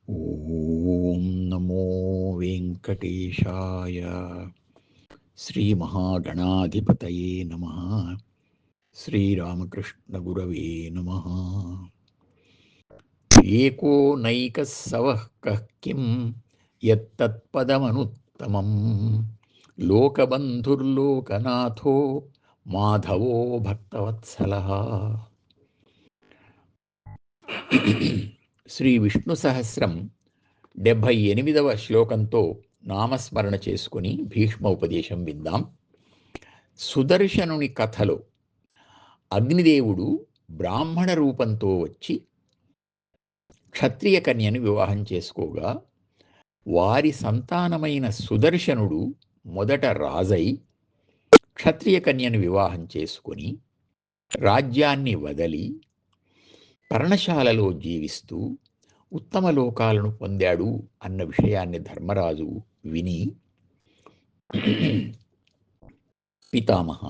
ఓం నమో వెంకటేశాయ. శ్రీమహాగణాధిపతయే నమః. శ్రీరామకృష్ణగురవే నమః. ఏకో నైకः సవః కః కిం యత్తత్పదమనుత్తమం లోకబంధుర్లోకనాథో మాధవో భక్తవత్సలః. శ్రీ విష్ణు సహస్రం 78వ శ్లోకంతో నామస్మరణ చేసుకుని భీష్మ ఉపదేశం విందాం. సుదర్శనుని కథలో అగ్నిదేవుడు బ్రాహ్మణ రూపంతో వచ్చి క్షత్రియ కన్యను వివాహం చేసుకోగా, వారి సంతానమైన సుదర్శనుడు మొదట రాజై క్షత్రియ కన్యను వివాహం చేసుకుని రాజ్యాన్ని వదలి పర్ణశాలలో జీవిస్తూ ఉత్తమ లోకాలను పొందాడు అన్న విషయాన్ని ధర్మరాజు విని, పితామహ,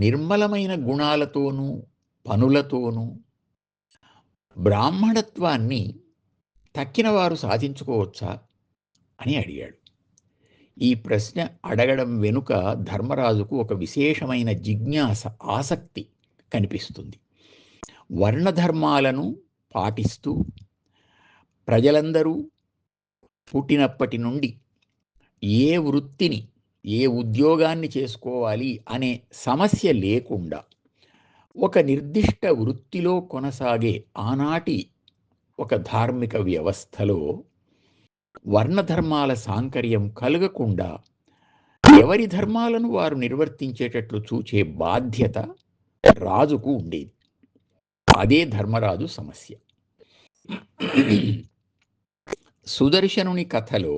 నిర్మలమైన గుణాలతోనూ పనులతోనూ బ్రాహ్మణత్వాన్ని తక్కినవారు సాధించుకోవచ్చా అని అడిగాడు. ఈ ప్రశ్న అడగడం వెనుక ధర్మరాజుకు ఒక విశేషమైన జిజ్ఞాస, ఆసక్తి కనిపిస్తుంది. వర్ణధర్మాలను పాటిస్తూ ప్రజలందరూ పుట్టినప్పటి నుండి ఏ వృత్తిని, ఏ ఉద్యోగాన్ని చేసుకోవాలి అనే సమస్య లేకుండా ఒక నిర్దిష్ట వృత్తిలో కొనసాగే ఆనాటి ఒక ధార్మిక వ్యవస్థలో వర్ణధర్మాల సాంకర్యం కలగకుండా ఎవరి ధర్మాలను వారు నిర్వర్తించేటట్లు చూచే బాధ్యత రాజుకు ఉండేది. అదే ధర్మరాజు సమస్య. సుదర్శనుని కథలో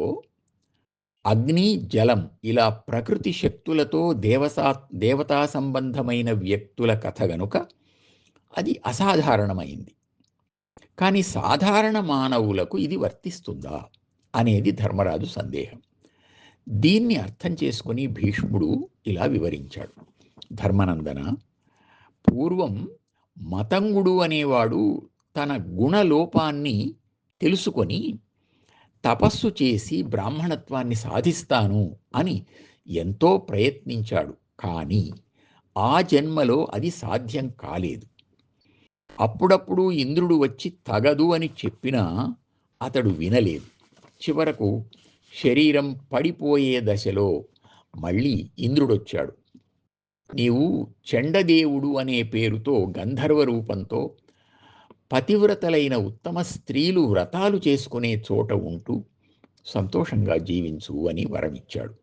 అగ్ని, జలం ఇలా ప్రకృతి శక్తులతో దేవతా సంబంధమైన వ్యక్తుల కథ గనుక అది అసాధారణమైంది. కానీ సాధారణ మానవులకు ఇది వర్తిస్తుందా అనేది ధర్మరాజు సందేహం. దీన్ని అర్థం చేసుకుని భీష్ముడు ఇలా వివరించాడు. ధర్మనందన, పూర్వం మతంగుడు అనేవాడు తన గుణలోపాన్ని తెలుసుకొని తపస్సు చేసి బ్రాహ్మణత్వాన్ని సాధిస్తాను అని ఎంతో ప్రయత్నించాడు. కానీ ఆ జన్మలో అది సాధ్యం కాలేదు. అప్పుడప్పుడు ఇంద్రుడు వచ్చి తగదు అని చెప్పినా అతడు వినలేదు. చివరకు శరీరం పడిపోయే దశలో మళ్ళీ ఇంద్రుడొచ్చాడు. నీవు చండదేవుడు అనే పేరుతో గంధర్వ రూపంతో పతివ్రతలైన ఉత్తమ స్త్రీలు వ్రతాలు చేసుకునే చోట ఉంటూ సంతోషంగా జీవించు అని వరమిచ్చాడు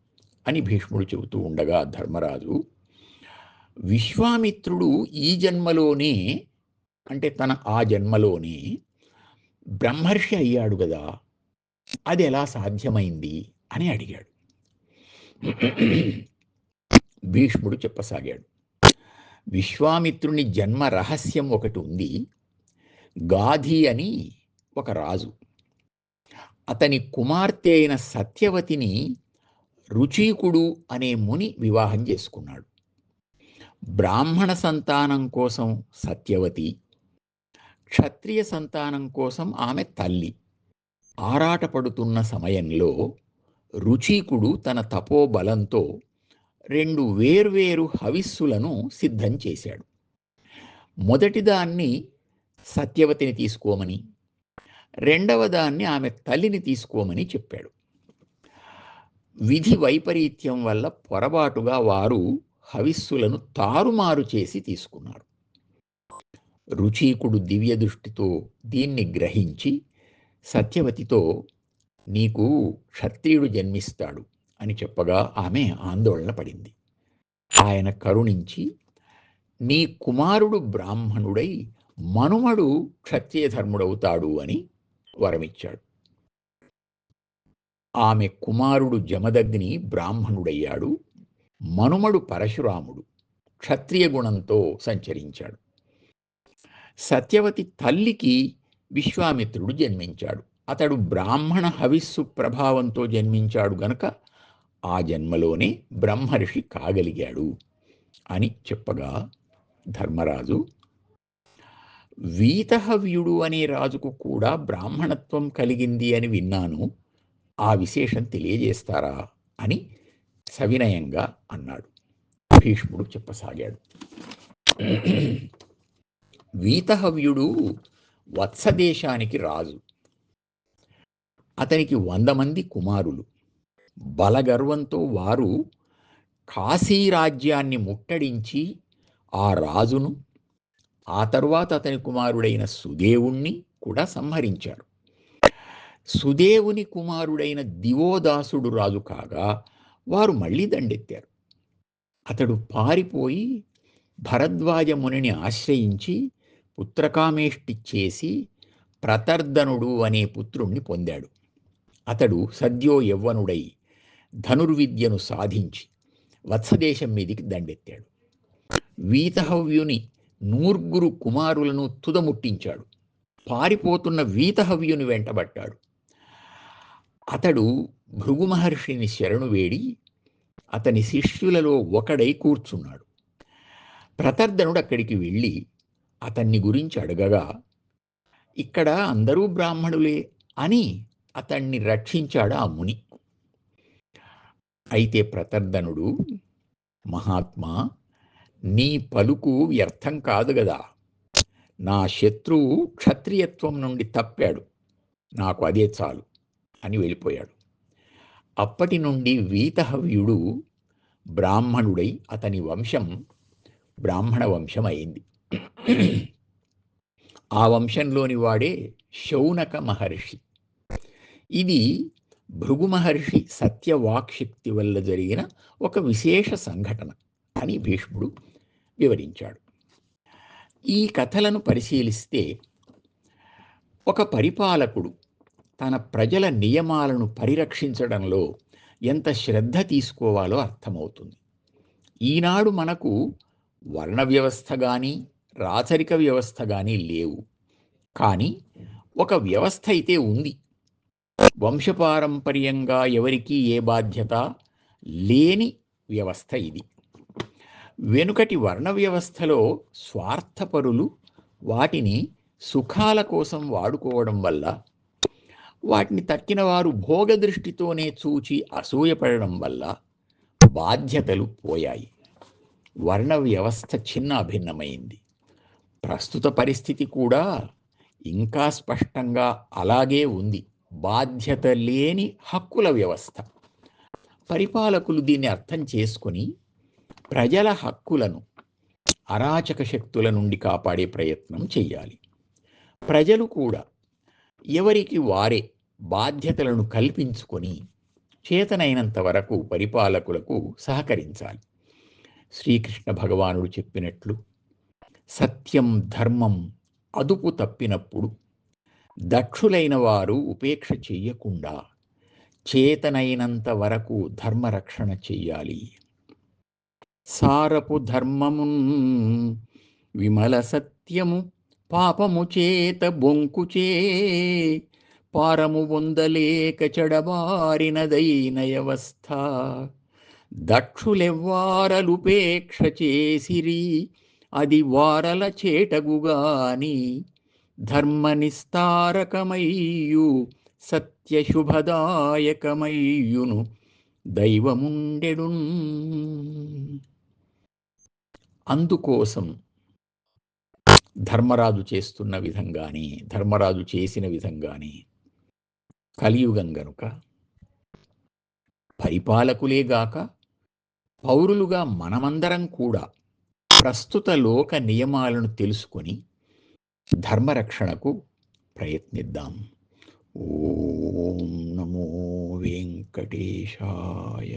అని భీష్ముడు చెబుతూ ఉండగా, ధర్మరాజు, విశ్వామిత్రుడు ఈ జన్మలోనే, అంటే ఆ జన్మలోనే బ్రహ్మర్షి అయ్యాడు కదా, అది ఎలా సాధ్యమైంది అని అడిగాడు. భీష్ముడు చెప్పసాగాడు. విశ్వామిత్రుని జన్మ రహస్యం ఒకటి ఉంది. గాధి అని ఒక రాజు అతని కుమార్తె అయిన సత్యవతిని రుచీకుడు అనే ముని వివాహం చేసుకున్నాడు. బ్రాహ్మణ సంతానం కోసం సత్యవతి, క్షత్రియ సంతానం కోసం ఆమె తల్లి ఆరాటపడుతున్న సమయంలో రుచీకుడు తన తపోబలంతో 2 వేర్వేరు హవిస్సులను సిద్ధం చేశాడు. మొదటిదాన్ని సత్యవతిని తీసుకోమని, రెండవ దాన్ని ఆమె తల్లిని తీసుకోమని చెప్పాడు. విధి వైపరీత్యం వల్ల పొరపాటుగా వారు హవిస్సులను తారుమారు చేసి తీసుకున్నారు. రుచీకుడు దివ్య దృష్టితో దీన్ని గ్రహించి సత్యవతితో, నీకు క్షత్రియుడు జన్మిస్తాడు అని చెప్పగా ఆమె ఆందోళన పడింది. ఆయన కరుణించి, నీ కుమారుడు బ్రాహ్మణుడై మనుమడు క్షత్రియ ధర్ముడవుతాడు అని వరమిచ్చాడు. ఆమె కుమారుడు జమదగ్ని బ్రాహ్మణుడయ్యాడు. మనుమడు పరశురాముడు క్షత్రియ గుణంతో సంచరించాడు. సత్యవతి తల్లికి విశ్వామిత్రుడు జన్మించాడు. అతడు బ్రాహ్మణ హవిస్సు ప్రభావంతో జన్మించాడు గనుక ఆ జన్మలోనే బ్రహ్మర్షి కాగలిగాడు అని చెప్పగా, ధర్మరాజు, వీతహవ్యుడు అనే రాజుకు కూడా బ్రాహ్మణత్వం కలిగింది అని విన్నాను. ఆ విశేషం తెలియజేస్తారా అని సవినయంగా అన్నాడు. భీష్ముడు చెప్పసాగాడు. వీతహవ్యుడు వత్సదేశానికి రాజు. అతనికి 100 మంది కుమారులు. బలగర్వంతో వారు కాశీరాజ్యాన్ని ముట్టడించి ఆ రాజును, ఆ తరువాత అతని కుమారుడైన సుదేవుణ్ణి కూడా సంహరించారు. సుదేవుని కుమారుడైన దివోదాసుడు రాజు కాగా వారు మళ్ళీ దండెత్తారు. అతడు పారిపోయి భరద్వాజ మునిని ఆశ్రయించి పుత్రకామేష్టి చేసి ప్రతర్దనుడు అనే పుత్రుణ్ణి పొందాడు. అతడు సద్యో యవ్వనుడై ధనుర్విద్యను సాధించి వత్సదేశం మీదికి దండెత్తాడు. వీతహవ్యుని 100 కుమారులను తుదముట్టించాడు. పారిపోతున్న వీతహవ్యుని వెంటబట్టాడు. అతడు భృగు మహర్షిని శరణు వేడి అతని శిష్యులలో ఒకడై కూర్చున్నాడు. ప్రతర్దనుడు అక్కడికి వెళ్ళి అతన్ని గురించి అడగగా, ఇక్కడ అందరూ బ్రాహ్మణులే అని అతన్ని రక్షించాడు ఆ ముని. అయితే ప్రతర్దనుడు, మహాత్మా, నీ పలుకు వ్యర్థం కాదు గదా, నా శత్రువు క్షత్రియత్వం నుండి తప్పాడు, నాకు అదే చాలు అని వెళ్ళిపోయాడు. అప్పటి నుండి వీతహవ్యుడు బ్రాహ్మణుడై అతని వంశం బ్రాహ్మణ వంశం అయింది. ఆ వంశంలోని వాడే శౌనక మహర్షి. ఇది భృగు మహర్షి సత్యవాక్శక్తి వల్ల జరిగిన ఒక విశేష సంఘటన అని భీష్ముడు వివరించాడు. ఈ కథలను పరిశీలిస్తే ఒక పరిపాలకుడు తన ప్రజల నియమాలను పరిరక్షించడంలో ఎంత శ్రద్ధ తీసుకోవాలో అర్థమవుతుంది. ఈనాడు మనకు వర్ణ వ్యవస్థ కానీ రాచరిక వ్యవస్థ కానీ లేవు. కానీ ఒక వ్యవస్థ అయితే ఉంది. వంశపారంపర్యంగా ఎవరికీ ఏ బాధ్యత లేని వ్యవస్థ ఇది. వెనుకటి వర్ణ వ్యవస్థలో స్వార్థపరులు వాటిని సుఖాల కోసం వాడుకోవడం వల్ల, వాటిని తక్కిన వారు భోగదృష్టితోనే చూచి అసూయపడడం వల్ల బాధ్యతలు పోయాయి. వర్ణ వ్యవస్థ చిన్న భిన్నమైంది. ప్రస్తుత పరిస్థితి కూడా ఇంకా స్పష్టంగా అలాగే ఉంది. బాధ్యత లేని హక్కుల వ్యవస్థ. పరిపాలకులు దీన్ని అర్థం చేసుకొని ప్రజల హక్కులను అరాచక శక్తుల నుండి కాపాడే ప్రయత్నం చేయాలి. ప్రజలు కూడా ఎవరికి వారే బాధ్యతలను కల్పించుకొని చేతనైనంత వరకు పరిపాలకులకు సహకరించాలి. శ్రీకృష్ణ భగవానుడు చెప్పినట్లు, సత్యం ధర్మం అదుపు తప్పినప్పుడు దక్షులైన వారు ఉపేక్ష చెయ్యకుండా చేతనైనంత వరకు ధర్మరక్షణ చెయ్యాలి. సారపు ధర్మమున్ విమల సత్యము పాపము చేత బొంకుచే పారము పొందలేక చెడబారినదైన వ్యవస్థ దక్షులెవ్వారలుపేక్ష చేసిరి అది వారల చేటగుగాని ధర్మనిస్తారకమయ్యు సత్యశుభదాయకమయ్యును దైవముండెడు. అందుకోసం ధర్మరాజు చేస్తున్న విధంగానే, ధర్మరాజు చేసిన విధంగానే కలియుగం గనుక పరిపాలకులేగాక పౌరులుగా మనమందరం కూడా ప్రస్తుత లోక నియమాలను తెలుసుకొని ధర్మరక్షణకు ప్రయత్నిద్దాం. ఓం నమో వెంకటేశాయ.